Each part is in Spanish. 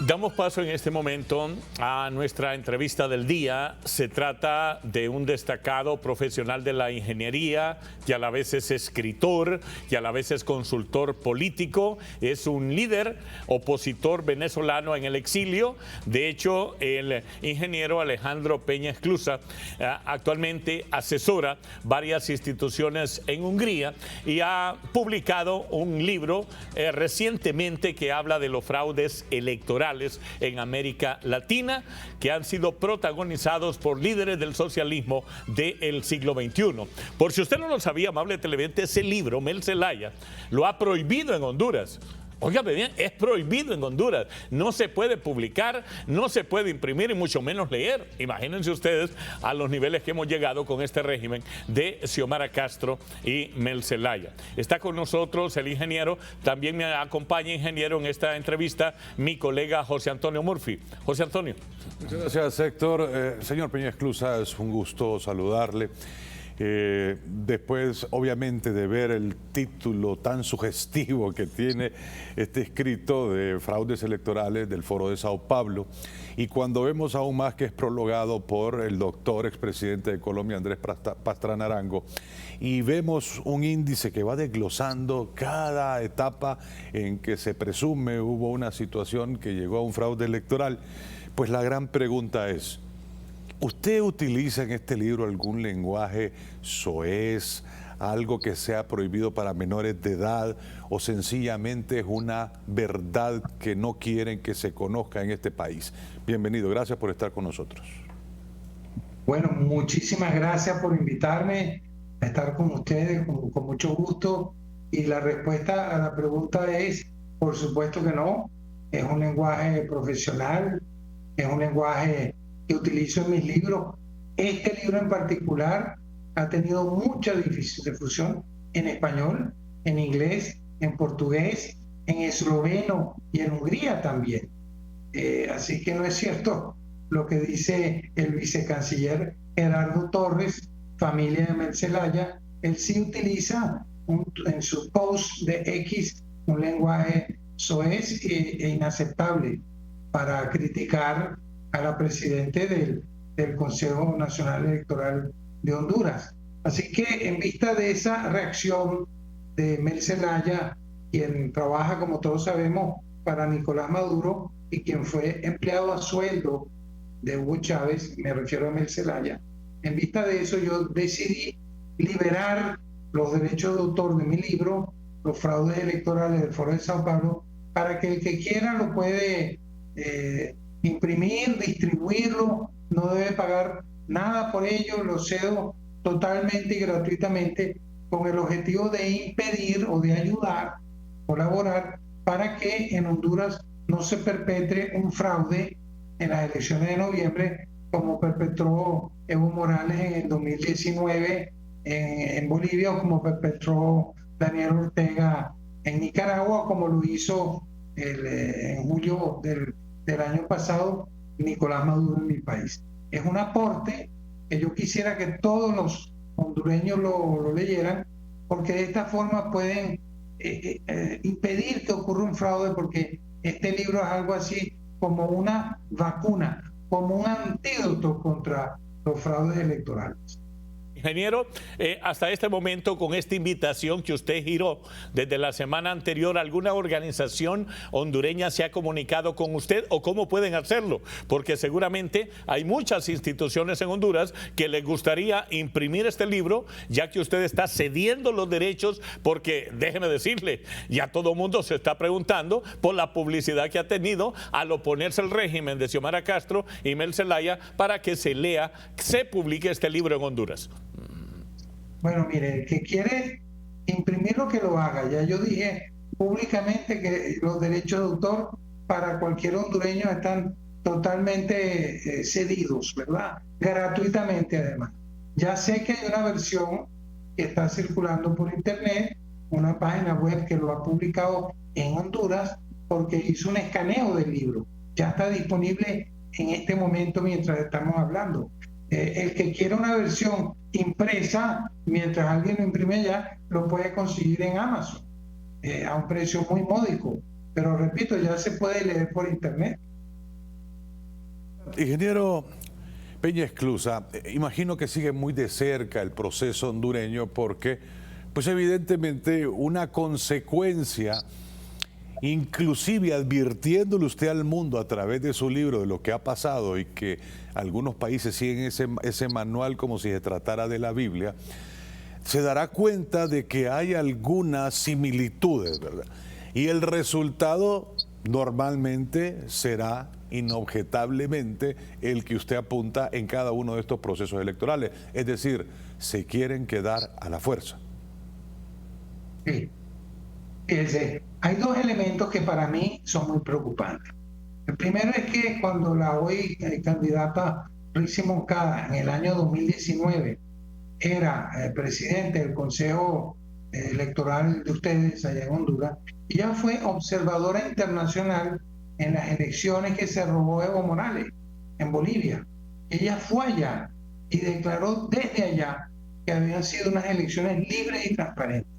Damos paso en este momento a nuestra entrevista del día. Se trata de un destacado profesional de la ingeniería, que a la vez es escritor, que a la vez es consultor político, es un líder opositor venezolano en el exilio. De hecho, el ingeniero Alejandro Peña Esclusa actualmente asesora varias instituciones en Hungría y ha publicado un libro recientemente que habla de los fraudes electorales en América Latina que han sido protagonizados por líderes del socialismo del siglo XXI. Por si usted no lo sabía, amable televidente, ese libro, Mel Zelaya, lo ha prohibido en Honduras. Óigame bien, es prohibido en Honduras. No se puede publicar, no se puede imprimir y mucho menos leer. Imagínense ustedes a los niveles que hemos llegado con este régimen de Xiomara Castro y Mel Zelaya. Está con nosotros el ingeniero, también me acompaña ingeniero en esta entrevista, mi colega José Antonio Murphy. José Antonio. Muchas gracias, Héctor. Señor Peña Esclusa, es un gusto saludarle. Después, obviamente, de ver el título tan sugestivo que tiene este escrito de fraudes electorales del Foro de Sao Paulo, y cuando vemos aún más que es prologado por el doctor expresidente de Colombia, Andrés Pastrana Arango, y vemos un índice que va desglosando cada etapa en que se presume hubo una situación que llegó a un fraude electoral, pues la gran pregunta es: ¿usted utiliza en este libro algún lenguaje soez, algo que sea prohibido para menores de edad, o sencillamente es una verdad que no quieren que se conozca en este país? Bienvenido, gracias por estar con nosotros. Bueno, muchísimas gracias por invitarme a estar con ustedes, con mucho gusto. Y la respuesta a la pregunta es, por supuesto que no. Es un lenguaje profesional, es un lenguaje que utilizo en mis libros. Este libro en particular ha tenido mucha difusión en español, en inglés, en portugués, en esloveno y en Hungría también. Así que no es cierto lo que dice el vicecanciller Gerardo Torres, familia de Mel Zelaya. Él sí utiliza en su post de X un lenguaje soez e inaceptable para criticar a la presidente del Consejo Nacional Electoral de Honduras. Así que en vista de esa reacción de Mel Zelaya, quien trabaja, como todos sabemos, para Nicolás Maduro y quien fue empleado a sueldo de Hugo Chávez, me refiero a Mel Zelaya, en vista de eso yo decidí liberar los derechos de autor de mi libro, Los fraudes electorales del Foro de Sao Paulo, para que el que quiera lo puede imprimir, distribuirlo, no debe pagar nada por ello, lo cedo totalmente y gratuitamente con el objetivo de impedir o de ayudar, colaborar para que en Honduras no se perpetre un fraude en las elecciones de noviembre como perpetró Evo Morales en el 2019 en Bolivia, o como perpetró Daniel Ortega en Nicaragua, como lo hizo en julio del año pasado Nicolás Maduro en mi país. Es un aporte que yo quisiera que todos los hondureños lo leyeran, porque de esta forma pueden impedir que ocurra un fraude, porque este libro es algo así como una vacuna, como un antídoto contra los fraudes electorales. Ingeniero, hasta este momento, con esta invitación que usted giró desde la semana anterior, ¿alguna organización hondureña se ha comunicado con usted o cómo pueden hacerlo? Porque seguramente hay muchas instituciones en Honduras que les gustaría imprimir este libro, ya que usted está cediendo los derechos, porque déjeme decirle, ya todo el mundo se está preguntando por la publicidad que ha tenido al oponerse al régimen de Xiomara Castro y Mel Zelaya para que se lea, se publique este libro en Honduras. Bueno, mire, el que quiere imprimirlo que lo haga. Ya yo dije públicamente que los derechos de autor para cualquier hondureño están totalmente cedidos, ¿verdad? Gratuitamente además. Ya sé que hay una versión que está circulando por internet, una página web que lo ha publicado en Honduras porque hizo un escaneo del libro. Ya está disponible en este momento mientras estamos hablando. El que quiera una versión impresa, mientras alguien lo imprime allá, lo puede conseguir en Amazon a un precio muy módico. Pero repito, ya se puede leer por internet. ingeniero Peña Esclusa, imagino que sigue muy de cerca el proceso hondureño porque, pues evidentemente, una consecuencia, inclusive advirtiéndole usted al mundo a través de su libro de lo que ha pasado y que algunos países siguen ese manual como si se tratara de la Biblia, se dará cuenta de que hay algunas similitudes, ¿verdad? Y el resultado normalmente será inobjetablemente el que usted apunta en cada uno de estos procesos electorales. Es decir, se quieren quedar a la fuerza. Sí. Fíjense, hay dos elementos que para mí son muy preocupantes. El primero es que cuando la hoy candidata Rixi Moncada en el año 2019 era presidente del Consejo Electoral de ustedes allá en Honduras, ella fue observadora internacional en las elecciones que se robó Evo Morales en Bolivia. Ella fue allá y declaró desde allá que habían sido unas elecciones libres y transparentes.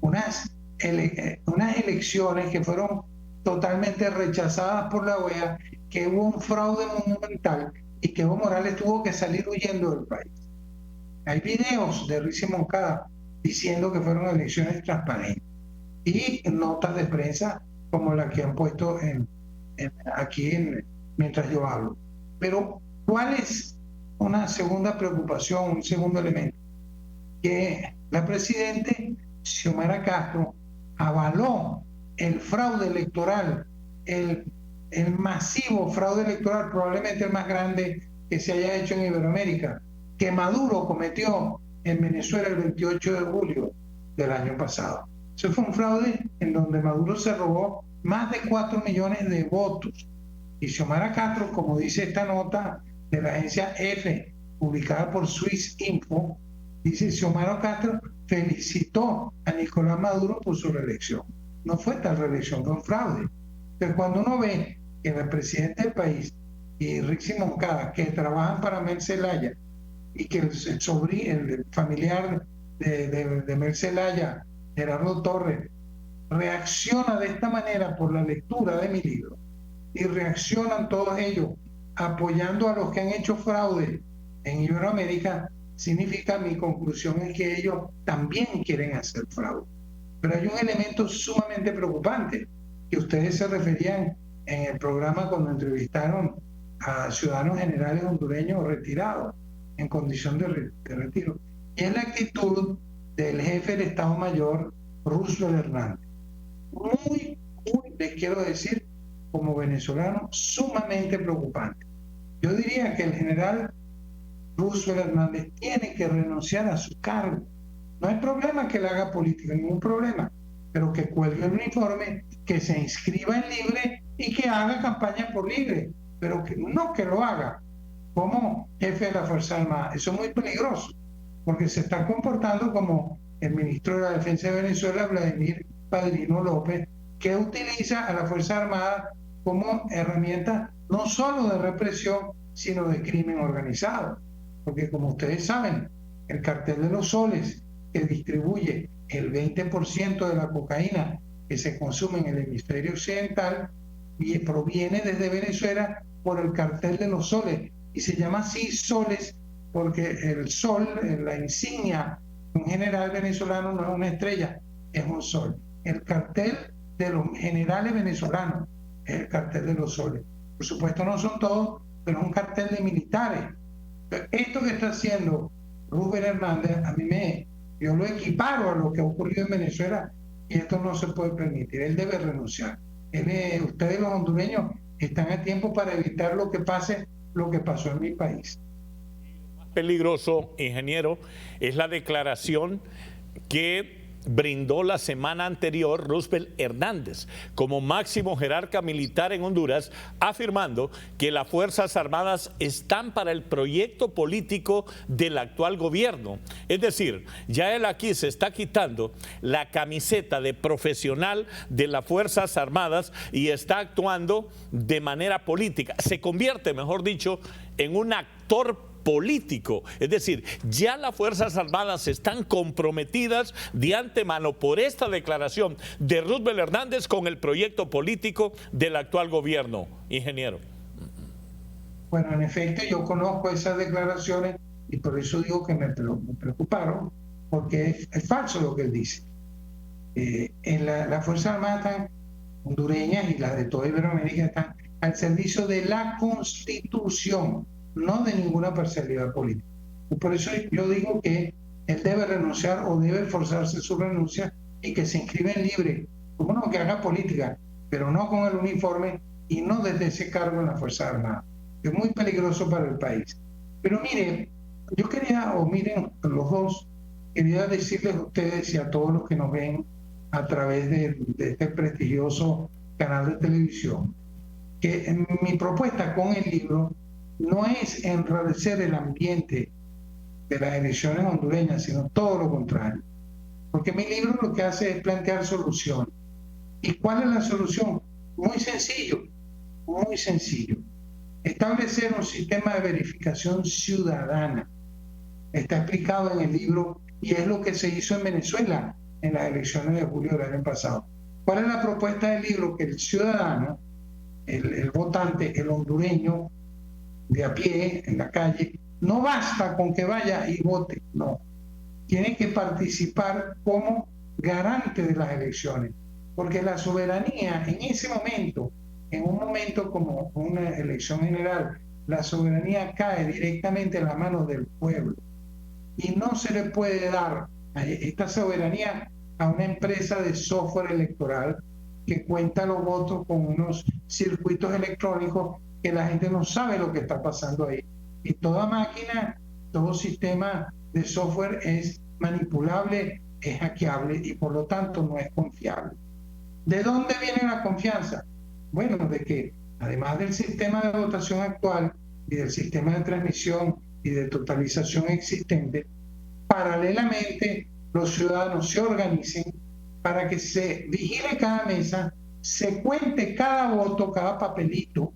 Unas elecciones que fueron totalmente rechazadas por la OEA, que hubo un fraude monumental y que Evo Morales tuvo que salir huyendo del país. Hay videos de Rixi Moncada diciendo que fueron elecciones transparentes y notas de prensa como la que han puesto aquí mientras yo hablo. Pero, ¿cuál es una segunda preocupación, un segundo elemento? Que la presidente Xiomara Castro avaló el fraude electoral, el masivo fraude electoral, probablemente el más grande que se haya hecho en Iberoamérica, que Maduro cometió en Venezuela el 28 de julio del año pasado. Eso fue un fraude en donde Maduro se robó más de 4 millones de votos. Y Xiomara Castro, como dice esta nota de la agencia EFE, publicada por Swiss Info, dice: Xiomara Castro felicitó a Nicolás Maduro por su reelección. No fue tal reelección, fue un fraude. Pero cuando uno ve que el presidente del país y Rixi Moncada, que trabajan para Mel Zelaya, y que el familiar de Mel Zelaya, Gerardo Torres, reacciona de esta manera por la lectura de mi libro, y reaccionan todos ellos apoyando a los que han hecho fraude en Iberoamérica, significa, mi conclusión es que ellos también quieren hacer fraude. Pero hay un elemento sumamente preocupante que ustedes se referían en el programa cuando entrevistaron a ciudadanos generales hondureños retirados en condición de retiro, y es la actitud del jefe del Estado Mayor, Roosevelt Hernández. Muy, les quiero decir, como venezolano, sumamente preocupante. Yo diría que el general Roosevelt Hernández tiene que renunciar a su cargo. No hay problema que le haga política, ningún problema, pero que cuelgue el uniforme, que se inscriba en Libre y que haga campaña por Libre, pero que no que lo haga como jefe de la Fuerza Armada. Eso es muy peligroso, porque se está comportando como el ministro de la Defensa de Venezuela, Vladimir Padrino López, que utiliza a la Fuerza Armada como herramienta no solo de represión, sino de crimen organizado. Porque, como ustedes saben, el cartel de los soles, que distribuye el 20% de la cocaína que se consume en el hemisferio occidental, y proviene desde Venezuela por el cartel de los soles, y se llama así soles porque el sol, la insignia de un general venezolano, no es una estrella, es un sol. El cartel de los generales venezolanos es el cartel de los soles. Por supuesto no son todos, pero es un cartel de militares. Esto que está haciendo Roosevelt Hernández, yo lo equiparo a lo que ha ocurrido en Venezuela, y esto no se puede permitir. Él debe renunciar. Ustedes los hondureños están a tiempo para evitar lo que pasó en mi país. Peligroso, ingeniero, es la declaración que brindó la semana anterior Roosevelt Hernández como máximo jerarca militar en Honduras, afirmando que las Fuerzas Armadas están para el proyecto político del actual gobierno. Es decir, ya él aquí se está quitando la camiseta de profesional de las Fuerzas Armadas y está actuando de manera política. Se convierte, mejor dicho, en un actor político. Es decir, ya las Fuerzas Armadas están comprometidas de antemano por esta declaración de Roosevelt Hernández con el proyecto político del actual gobierno, ingeniero. Bueno, en efecto, yo conozco esas declaraciones y por eso digo que me preocuparon, porque es falso lo que él dice. Las Fuerzas Armadas están hondureñas y las de toda Iberoamérica están al servicio de la Constitución, no de ninguna parcialidad política. Y por eso yo digo que él debe renunciar o debe forzarse su renuncia y que se inscriba en libre, como no, que haga política, pero no con el uniforme y no desde ese cargo en la Fuerza Armada. Es muy peligroso para el país. Pero mire, yo quería, o miren los dos, quería decirles a ustedes y a todos los que nos ven a través de este prestigioso canal de televisión, que mi propuesta con el libro no es enrarecer el ambiente de las elecciones hondureñas, sino todo lo contrario. Porque mi libro lo que hace es plantear soluciones. ¿Y cuál es la solución? Muy sencillo, muy sencillo. Establecer un sistema de verificación ciudadana. Está explicado en el libro y es lo que se hizo en Venezuela en las elecciones de julio del año pasado. ¿Cuál es la propuesta del libro? Que el ciudadano, el votante, el hondureño de a pie, en la calle, no basta con que vaya y vote, no. Tiene que participar como garante de las elecciones, porque la soberanía en ese momento, en un momento como una elección general, la soberanía cae directamente en las manos del pueblo y no se le puede dar esta soberanía a una empresa de software electoral que cuenta los votos con unos circuitos electrónicos que la gente no sabe lo que está pasando ahí. Y toda máquina, todo sistema de software es manipulable, es hackeable y por lo tanto no es confiable. ¿De dónde viene la confianza? Bueno, de que además del sistema de votación actual y del sistema de transmisión y de totalización existente, paralelamente los ciudadanos se organicen para que se vigile cada mesa, se cuente cada voto, cada papelito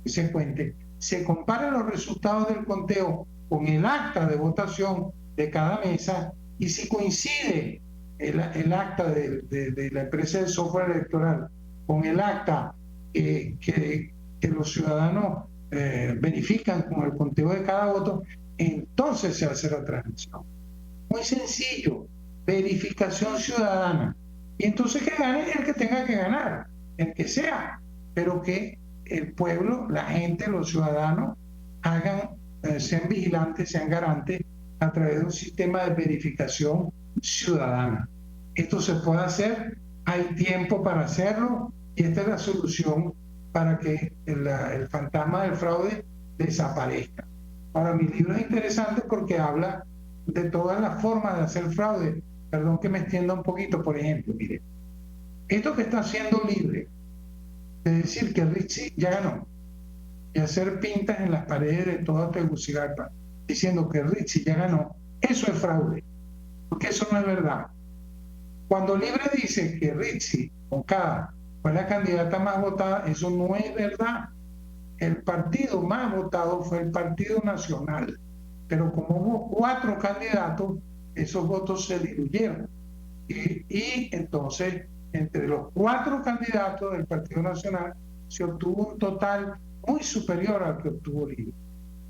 que se cuente, se comparen los resultados del conteo con el acta de votación de cada mesa y si coincide el acta de la empresa de software electoral con el acta que los ciudadanos verifican con el conteo de cada voto, entonces se hace la transmisión. Muy sencillo, verificación ciudadana. Y entonces que gane el que tenga que ganar, el que sea, pero que el pueblo, la gente, los ciudadanos hagan, sean vigilantes, sean garantes a través de un sistema de verificación ciudadana. Esto se puede hacer, hay tiempo para hacerlo y esta es la solución para que el fantasma del fraude desaparezca. Ahora, mi libro es interesante porque habla de todas las formas de hacer fraude. Perdón que me extienda un poquito, por ejemplo, mire, esto que está haciendo libre, de decir que Richie ya ganó, y hacer pintas en las paredes de toda Tegucigalpa, diciendo que Richie ya ganó, eso es fraude, porque eso no es verdad. Cuando Libre dice que Richie Moncada fue la candidata más votada, eso no es verdad. El partido más votado fue el Partido Nacional, pero como hubo 4 candidatos, esos votos se diluyeron. Y entonces, entre los 4 candidatos del Partido Nacional, se obtuvo un total muy superior al que obtuvo Libre.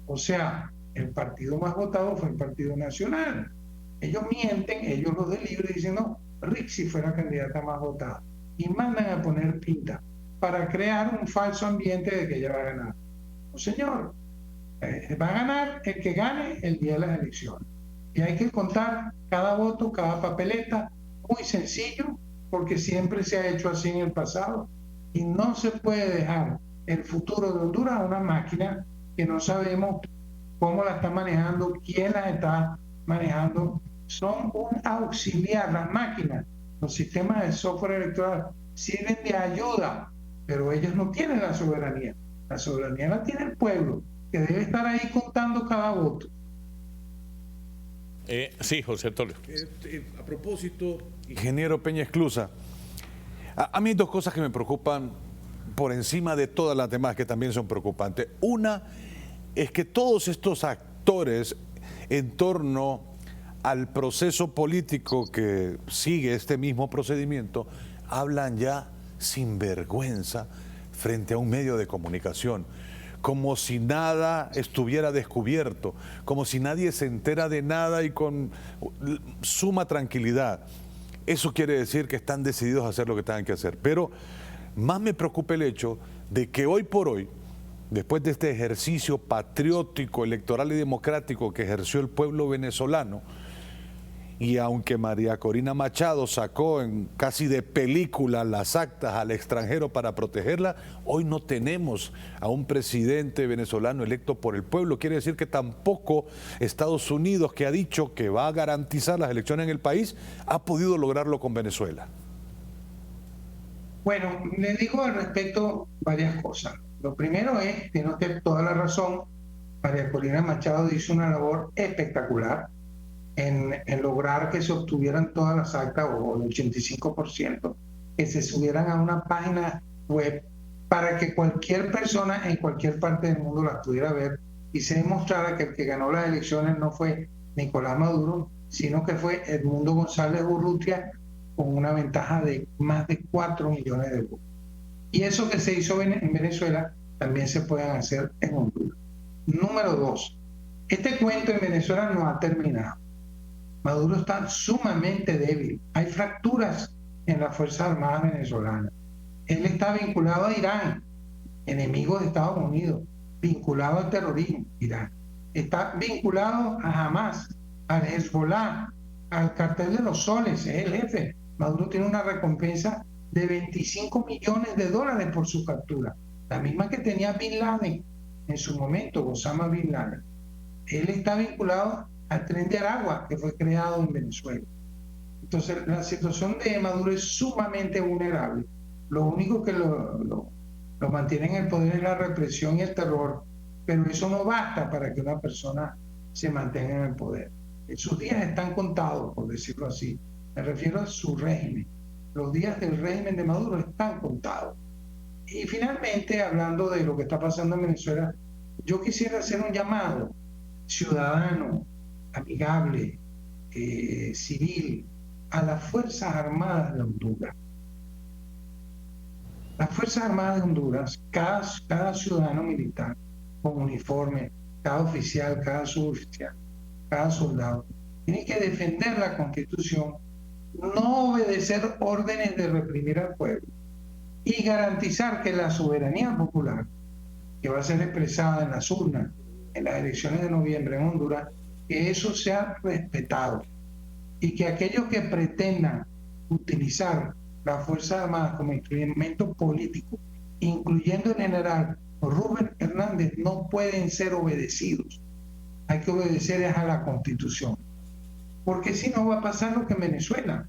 O sea, el partido más votado fue el Partido Nacional. Ellos mienten, ellos los de Libre dicen, no, Rixi fue la candidata más votada. Y mandan a poner pinta para crear un falso ambiente de que ella va a ganar. No, señor, va a ganar el que gane el día de las elecciones. Y hay que contar cada voto, cada papeleta, muy sencillo, porque siempre se ha hecho así en el pasado. Y no se puede dejar el futuro de Honduras a una máquina que no sabemos cómo la está manejando, quién la está manejando. Son un auxiliar, las máquinas, los sistemas de software electoral sirven de ayuda, pero ellos no tienen la soberanía. La soberanía la tiene el pueblo, que debe estar ahí contando cada voto. Sí, José Antonio. A propósito, ingeniero Peña Esclusa, a mí hay 2 cosas que me preocupan por encima de todas las demás que también son preocupantes. Una es que todos estos actores en torno al proceso político que sigue este mismo procedimiento hablan ya sin vergüenza frente a un medio de comunicación, como si nada estuviera descubierto, como si nadie se entera de nada y con suma tranquilidad. Eso quiere decir que están decididos a hacer lo que tengan que hacer. Pero más me preocupa el hecho de que hoy por hoy, después de este ejercicio patriótico, electoral y democrático que ejerció el pueblo venezolano, y aunque María Corina Machado sacó en casi de película las actas al extranjero para protegerla, hoy no tenemos a un presidente venezolano electo por el pueblo. Quiere decir que tampoco Estados Unidos, que ha dicho que va a garantizar las elecciones en el país, ha podido lograrlo con Venezuela. Bueno, le digo al respecto varias cosas. Lo primero es, tiene usted toda la razón, María Corina Machado hizo una labor espectacular en lograr que se obtuvieran todas las actas, o el 85%, que se subieran a una página web para que cualquier persona en cualquier parte del mundo las pudiera ver y se demostrara que el que ganó las elecciones no fue Nicolás Maduro, sino que fue Edmundo González Urrutia, con una ventaja de más de 4 millones de votos. Y eso que se hizo en Venezuela también se puede hacer en Honduras. Número 2, este cuento en Venezuela no ha terminado. Maduro está sumamente débil. Hay fracturas en las Fuerzas Armadas venezolanas. Él está vinculado a Irán, enemigo de Estados Unidos, vinculado al terrorismo, Irán. Está vinculado a Hamas, al Hezbollah, al cartel de los soles, es el jefe. Maduro tiene una recompensa de $25 millones por su captura, la misma que tenía Bin Laden en su momento, Osama Bin Laden. Él está vinculado al Tren de Aragua, que fue creado en Venezuela. Entonces, la situación de Maduro es sumamente vulnerable. Lo único que lo mantiene en el poder es la represión y el terror, pero eso no basta para que una persona se mantenga en el poder. Sus días están contados, por decirlo así. Me refiero a su régimen. Los días del régimen de Maduro están contados. Y finalmente, hablando de lo que está pasando en Venezuela, yo quisiera hacer un llamado ciudadano, amigable, civil, a las Fuerzas Armadas de Honduras. Las Fuerzas Armadas de Honduras, cada ciudadano militar con uniforme, cada oficial, cada suboficial, cada soldado, tiene que defender la Constitución, no obedecer órdenes de reprimir al pueblo y garantizar que la soberanía popular, que va a ser expresada en las urnas, en las elecciones de noviembre en Honduras, que eso sea respetado y que aquellos que pretendan utilizar las Fuerzas Armadas como instrumento político, incluyendo el general Rubén Hernández, no pueden ser obedecidos. Hay que obedecer a la Constitución, porque si no va a pasar lo que en Venezuela.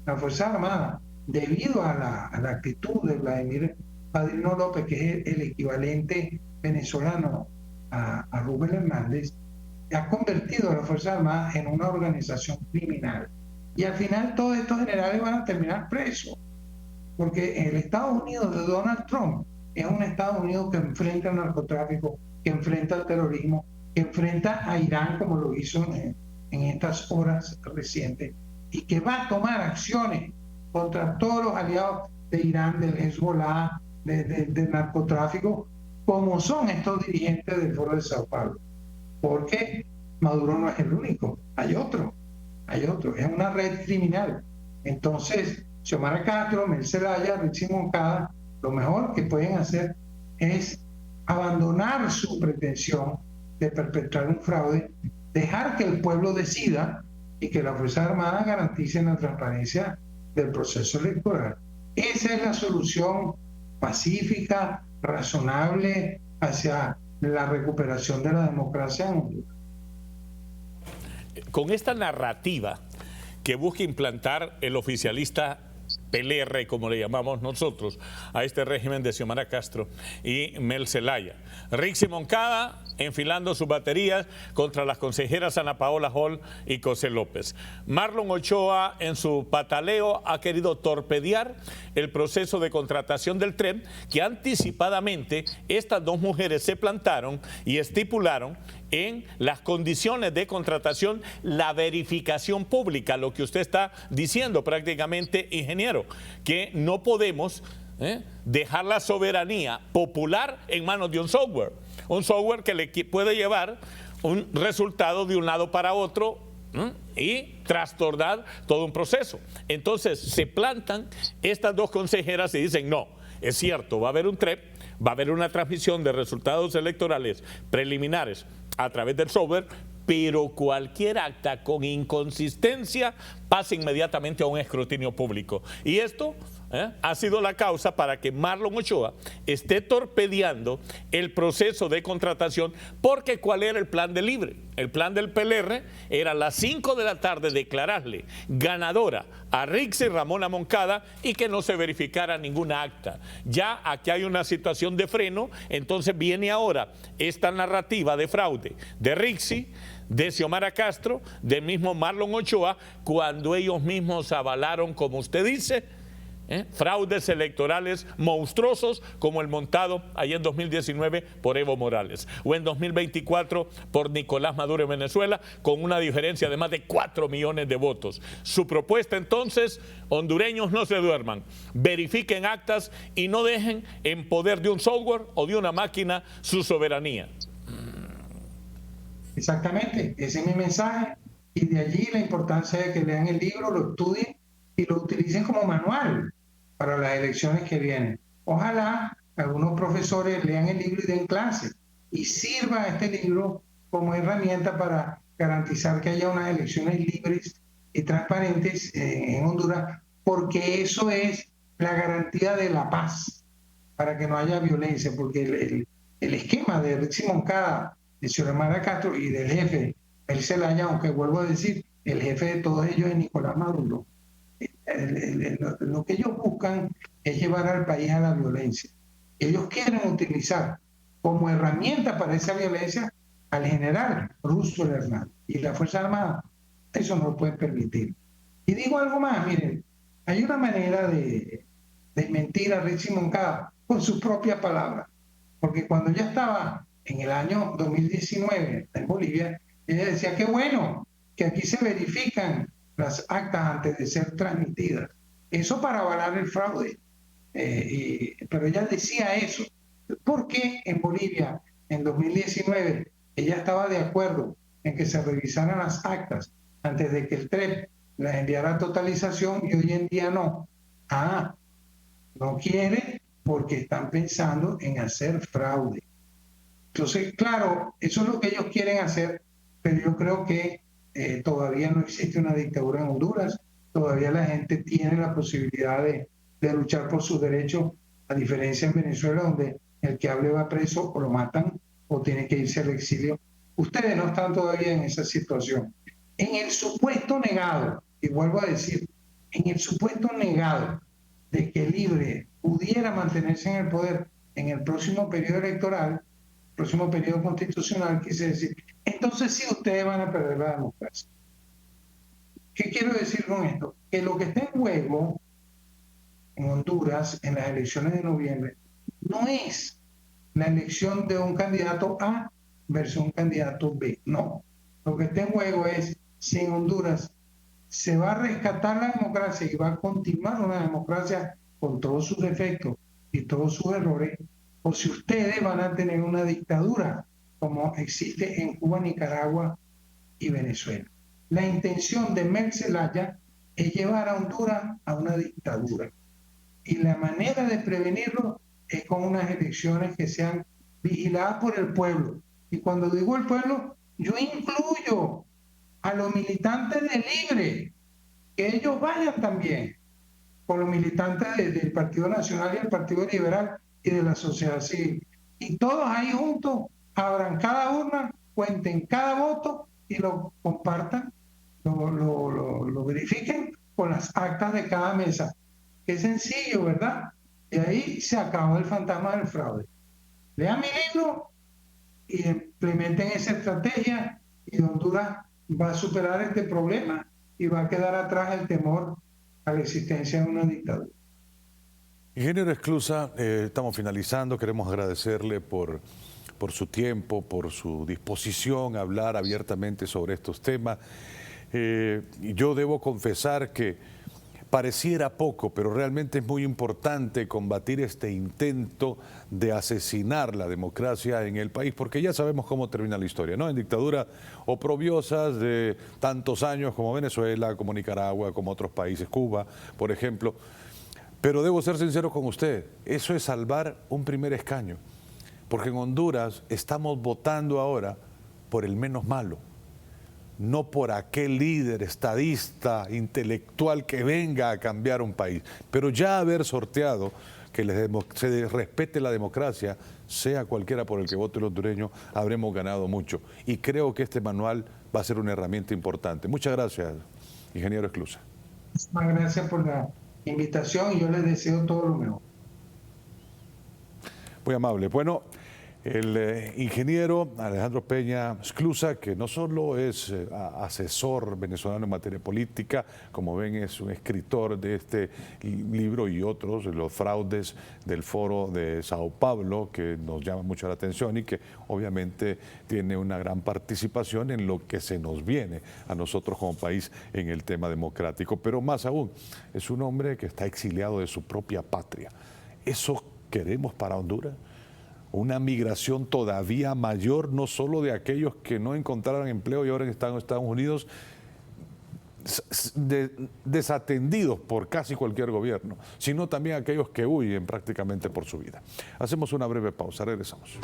La Fuerza Armada, debido a la actitud de Vladimir Padrino López, que es el equivalente venezolano a Rubén Hernández, ha convertido a las Fuerzas Armadas en una organización criminal. Y al final todos estos generales van a terminar presos, porque el Estados Unidos de Donald Trump es un Estados Unidos que enfrenta al narcotráfico, que enfrenta al terrorismo, que enfrenta a Irán como lo hizo en estas horas recientes, y que va a tomar acciones contra todos los aliados de Irán, del Hezbollah, del narcotráfico, como son estos dirigentes del Foro de Sao Paulo. Porque Maduro no es el único, hay otro, es una red criminal. Entonces, Xiomara Castro, Mel Zelaya, Richie Moncada, lo mejor que pueden hacer es abandonar su pretensión de perpetrar un fraude, dejar que el pueblo decida y que las Fuerzas Armadas garanticen la transparencia del proceso electoral. Esa es la solución pacífica, razonable hacia la recuperación de la democracia en Honduras. Con esta narrativa que busca implantar el oficialista PLR, como le llamamos nosotros, a este régimen de Xiomara Castro y Mel Zelaya. Rixi Moncada enfilando sus baterías contra las consejeras Ana Paola Hall y José López. Marlon Ochoa, en su pataleo, ha querido torpedear el proceso de contratación del tren, que anticipadamente estas dos mujeres se plantaron y estipularon en las condiciones de contratación la verificación pública, lo que usted está diciendo prácticamente, ingeniero, que no podemos dejar la soberanía popular en manos de un software que le puede llevar un resultado de un lado para otro y trastornar todo un proceso. Entonces se plantan estas dos consejeras y dicen, no, es cierto, va a haber un TREP, va a haber una transmisión de resultados electorales preliminares a través del software, pero cualquier acta con inconsistencia pasa inmediatamente a un escrutinio público. Y esto ha sido la causa para que Marlon Ochoa esté torpedeando el proceso de contratación, porque ¿cuál era el plan de Libre? El plan del PLR era a las 5 de la tarde declararle ganadora a Rixi Ramona Moncada y que no se verificara ninguna acta. Ya aquí hay una situación de freno, entonces viene ahora esta narrativa de fraude de Rixi, de Xiomara Castro, del mismo Marlon Ochoa, cuando ellos mismos avalaron, como usted dice, fraudes electorales monstruosos como el montado allá en 2019 por Evo Morales o en 2024 por Nicolás Maduro en Venezuela, con una diferencia de más de 4 millones de votos. Su propuesta entonces, hondureños, no se duerman, verifiquen actas y no dejen en poder de un software o de una máquina su soberanía. Exactamente, ese es mi mensaje, y de allí la importancia de que lean el libro, lo estudien y lo utilicen como manual para las elecciones que vienen. Ojalá algunos profesores lean el libro y den clase y sirva este libro como herramienta para garantizar que haya unas elecciones libres y transparentes en Honduras, porque eso es la garantía de la paz, para que no haya violencia, porque el esquema de Rixi Moncada, de Xiomara Castro y del jefe, el Zelaya, aunque vuelvo a decir, el jefe de todos ellos es Nicolás Maduro, lo que ellos buscan es llevar al país a la violencia. Ellos quieren utilizar como herramienta para esa violencia al general Roosevelt Hernández y la Fuerza Armada. Eso no lo pueden permitir. Y digo algo más, miren, hay una manera de mentir a Rixi Moncada con sus propias palabras, porque cuando ya estaba en el año 2019 en Bolivia, ella decía que bueno, que aquí se verifican las actas antes de ser transmitidas. Eso para avalar el fraude. Pero ella decía eso. ¿Por qué en Bolivia, en 2019, ella estaba de acuerdo en que se revisaran las actas antes de que el TREP las enviara a totalización y hoy en día no? No quiere porque están pensando en hacer fraude. Entonces, claro, eso es lo que ellos quieren hacer, pero yo creo que todavía no existe una dictadura en Honduras, todavía la gente tiene la posibilidad de luchar por sus derechos, a diferencia en Venezuela, donde el que hable va preso o lo matan o tiene que irse al exilio. Ustedes no están todavía en esa situación. En el supuesto negado, y vuelvo a decir, en el supuesto negado de que Libre pudiera mantenerse en el poder en el próximo periodo electoral, próximo periodo constitucional, quise decir, entonces sí ustedes van a perder la democracia. ¿Qué quiero decir con esto? Que lo que está en juego en Honduras en las elecciones de noviembre no es la elección de un candidato A versus un candidato B, no. Lo que está en juego es si en Honduras se va a rescatar la democracia y va a continuar una democracia con todos sus defectos y todos sus errores, o si ustedes van a tener una dictadura como existe en Cuba, Nicaragua y Venezuela. La intención de Mel Zelaya es llevar a Honduras a una dictadura. Y la manera de prevenirlo es con unas elecciones que sean vigiladas por el pueblo. Y cuando digo el pueblo, yo incluyo a los militantes de Libre, que ellos vayan también, con los militantes del Partido Nacional y el Partido Liberal y de la sociedad civil. Y todos ahí juntos abran cada urna, cuenten cada voto y lo compartan, lo verifiquen con las actas de cada mesa. Qué sencillo, ¿verdad? Y ahí se acabó el fantasma del fraude. Lean mi libro y implementen esa estrategia y Honduras va a superar este problema y va a quedar atrás el temor a la existencia de una dictadura. Ingeniero Esclusa, estamos finalizando. Queremos agradecerle por su tiempo, por su disposición a hablar abiertamente sobre estos temas. Yo debo confesar que Pareciera poco, pero realmente es muy importante combatir este intento de asesinar la democracia en el país, porque ya sabemos cómo termina la historia, ¿no? En dictaduras oprobiosas de tantos años como Venezuela, como Nicaragua, como otros países, Cuba, por ejemplo. Pero debo ser sincero con usted, eso es salvar un primer escaño, porque en Honduras estamos votando ahora por el menos malo, no por aquel líder estadista, intelectual que venga a cambiar un país. Pero ya haber sorteado que se respete la democracia, sea cualquiera por el que vote el hondureño, habremos ganado mucho. Y creo que este manual va a ser una herramienta importante. Muchas gracias, ingeniero Esclusa. Muchas gracias por la invitación y yo les deseo todo lo mejor. Muy amable. Bueno, el ingeniero Alejandro Peña Esclusa, que no solo es asesor venezolano en materia política, como ven es un escritor de este libro y otros, los fraudes del Foro de Sao Paulo, que nos llama mucho la atención y que obviamente tiene una gran participación en lo que se nos viene a nosotros como país en el tema democrático. Pero más aún, es un hombre que está exiliado de su propia patria. ¿Eso queremos para Honduras? Una migración todavía mayor, no solo de aquellos que no encontraron empleo y ahora están en Estados Unidos, desatendidos por casi cualquier gobierno, sino también aquellos que huyen prácticamente por su vida. Hacemos una breve pausa, regresamos.